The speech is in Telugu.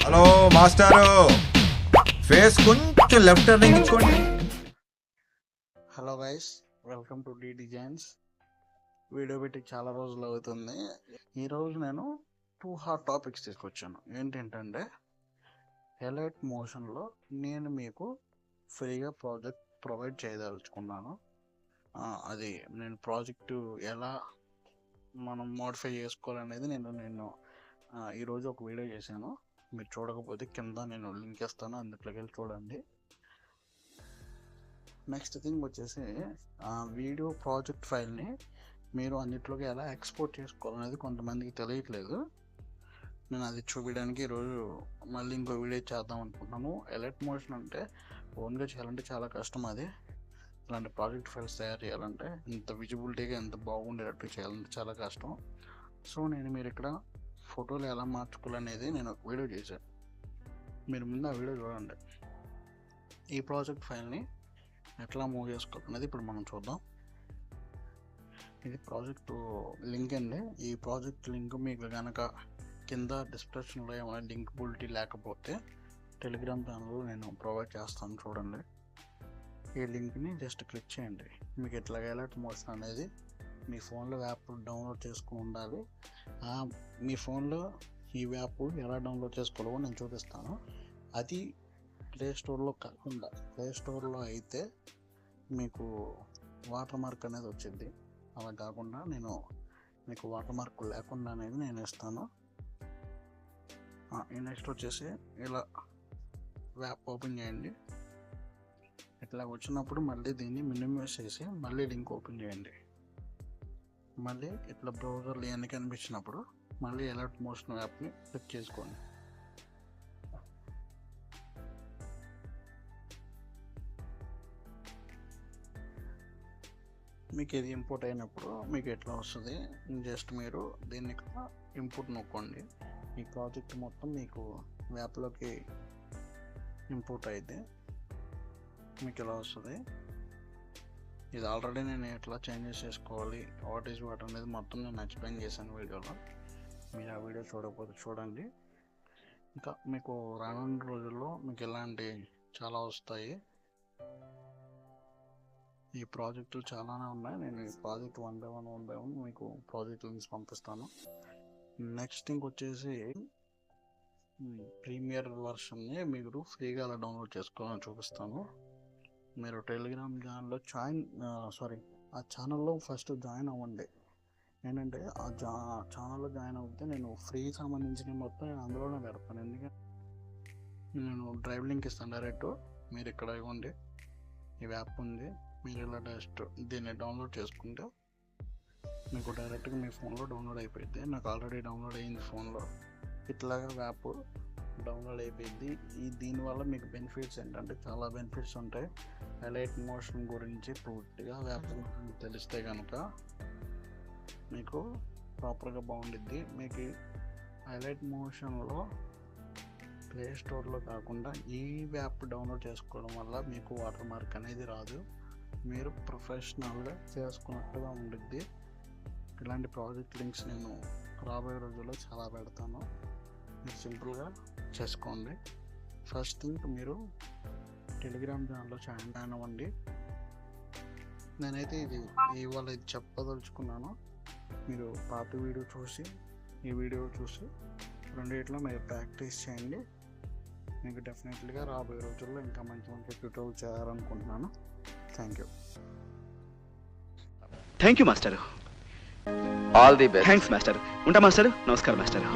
హలో మాస్టారు, ఫేస్ కొంచెం లెఫ్ట్ టర్నింగ్ ఇచ్చుకోండి. Hello guys, welcome to D designs. Video పెట్టి చాలా రోజులు అవుతుంది. ఈరోజు నేను 2 హాట్ టాపిక్స్ తీసుకొచ్చాను. ఏంటంటే ఎలైట్ మోషన్లో నేను మీకు ఫ్రీగా ప్రాజెక్ట్ ప్రొవైడ్ చేయదలుచుకున్నాను. అది నేను ప్రాజెక్టు ఎలా మనం మోడిఫై చేసుకోవాలనేది నేను ఈరోజు ఒక వీడియో చేశాను. మీరు చూడకపోతే కింద నేను లింక్ ఇస్తాను, అందులోకి వెళ్ళి చూడండి. నెక్స్ట్ థింగ్ వచ్చేసి వీడియో ప్రాజెక్ట్ ఫైల్ని మీరు అన్నిట్లోకి ఎలా ఎక్స్పోర్ట్ చేసుకోవాలనేది కొంతమందికి తెలియట్లేదు. నేను అది చూపించడానికి ఈరోజు మళ్ళీ ఇంకో వీడియో చేద్దాం అనుకుంటున్నాను. ఎలైట్ మోషన్ అంటే ఓన్గా చేయాలంటే చాలా కష్టం. అది ఇలాంటి ప్రాజెక్ట్ ఫైల్స్ తయారు చేయాలంటే ఇంత విజిబిలిటీగా ఎంత బాగుండేటట్టు చేయాలంటే చాలా కష్టం. సో మీరు ఇక్కడ ఫోటోలు ఎలా మార్చుకోవాలనేది నేను ఒక వీడియో చేశాను. మీరు ముందు ఆ వీడియో చూడండి. ఈ ప్రాజెక్ట్ ఫైల్ని ఎట్లా మూవ్ చేసుకోవాలనేది ఇప్పుడు మనం చూద్దాం. ఇది ప్రాజెక్ట్ లింక్ అండి. ఈ ప్రాజెక్ట్ లింక్ మీకు కనుక కింద డిస్క్రిప్షన్లో ఏమైనా లింకబిలిటీ లేకపోతే టెలిగ్రామ్ ఛానల్లో నేను ప్రొవైడ్ చేస్తాను, చూడండి. ఈ లింక్ని జస్ట్ క్లిక్ చేయండి. మీకు ఎట్లాగ ఎలైట్ మోషన్ అనేది మీ ఫోన్లో యాప్ డౌన్లోడ్ చేసుకుని ఉండాలి. మీ ఫోన్లో ఈ యాప్ ఎలా డౌన్లోడ్ చేసుకోవాలో నేను చూపిస్తాను. అది ప్లే స్టోర్లో కాకుండా, ప్లే స్టోర్లో అయితే మీకు వాటర్ మార్క్ అనేది వచ్చింది. అలా కాకుండా నేను మీకు వాటర్ మార్క్ లేకుండా అనేది నేను ఇస్తాను. నెక్స్ట్ వచ్చేసి ఇలా యాప్ ఓపెన్ చేయండి. ఇట్లా వచ్చినప్పుడు మళ్ళీ దీన్ని మినిమైజ్ చేసి మళ్ళీ లింక్ ఓపెన్ చేయండి. మళ్ళీ ఇట్లా బ్రౌజర్లు ఇవన్నీ కనిపించినప్పుడు మళ్ళీ ఎలైట్ మోషన్ యాప్ని క్లిక్ చేసుకోండి. మీకు ఇది ఇంపోర్ట్ అయినప్పుడు మీకు ఎట్లా వస్తుంది, జస్ట్ మీరు దీన్ని ఇంపోర్ట్ నొక్కండి. ఈ ప్రాజెక్ట్ మొత్తం మీకు యాప్లోకి ఇంపోర్ట్ అయితే మీకు ఇలా వస్తుంది. ఇది ఆల్రెడీ నేను ఎట్లా చేంజెస్ చేసుకోవాలి, వాట్ ఈజ్ వాట్ అనేది మొత్తం నేను ఎక్స్ప్లెయిన్ చేశాను వీడియోలో. మీరు ఆ వీడియో చూడకపోతే చూడండి. ఇంకా మీకు రానున్న రోజుల్లో మీకు ఇలాంటి చాలా వస్తాయి. ఈ ప్రాజెక్టులు చాలానే ఉన్నాయి. నేను ఈ ప్రాజెక్ట్ వన్ బై వన్ మీకు ప్రాజెక్ట్ లింక్స్ పంపిస్తాను. నెక్స్ట్ ఇంకొచ్చేసి ప్రీమియర్ వర్షన్ని మీరు ఫ్రీగా ఎలా డౌన్లోడ్ చేసుకోవాలని చూపిస్తాను. మీరు టెలిగ్రామ్ ఛానల్లో ఆ ఛానల్లో ఫస్ట్ జాయిన్ అవ్వండి. ఏంటంటే ఆ ఛానల్లో జాయిన్ అవుతే నేను ఫ్రీ సంబంధించిన మొత్తం అందులోనే పెడతాను. ఎందుకంటే నేను డ్రైవ్ లింక్ ఇస్తాను డైరెక్ట్. మీరు ఇక్కడ ఇవ్వండి, ఈ యాప్ ఉంది, మీరు ఇలా జస్ట్ దీన్ని డౌన్లోడ్ చేసుకుంటే మీకు డైరెక్ట్గా మీ ఫోన్లో డౌన్లోడ్ అయిపోయింది. నాకు ఆల్రెడీ డౌన్లోడ్ అయ్యింది ఫోన్లో. ఇట్లాగా యాప్ డౌన్లోడ్ అయిపోయింది. దీనివల్ల మీకు బెనిఫిట్స్ ఏంటంటే చాలా బెనిఫిట్స్ ఉంటాయి. ఎలైట్ మోషన్ గురించి పూర్తిగా యాప్ తెలిస్తే కనుక మీకు ప్రాపర్గా బాగుండిద్ది. మీకు ఎలైట్ మోషన్లో ప్లే స్టోర్లో కాకుండా ఈ యాప్ డౌన్లోడ్ చేసుకోవడం వల్ల మీకు వాటర్ మార్క్ అనేది రాదు. మీరు ప్రొఫెషనల్గా చేసుకున్నట్టుగా ఉండిద్ది. ఇలాంటి ప్రాజెక్ట్ లింక్స్ నేను రాబోయే రోజుల్లో చాలా పెడతాను. మీరు సింపుల్గా చేసుకోండి. ఫస్ట్ థింగ్ మీరు టెలిగ్రామ్ ఛానల్లో జాయిన్ అవ్వండి. నేనైతే ఇవాళ ఇది చెప్పదలుచుకున్నాను. మీరు పాత వీడియో చూసి ఈ వీడియో చూసి రెండిట్లో మీరు ప్రాక్టీస్ చేయండి. మీకు డెఫినెట్లీగా రాబోయే రోజుల్లో ఇంకా మంచి మంచి ట్యూటోరియల్ చేయాలనుకుంటున్నాను. Thank you master. All the best. Thanks master. ఉంటా మాస్టర్. నమస్కారం మాస్టర్.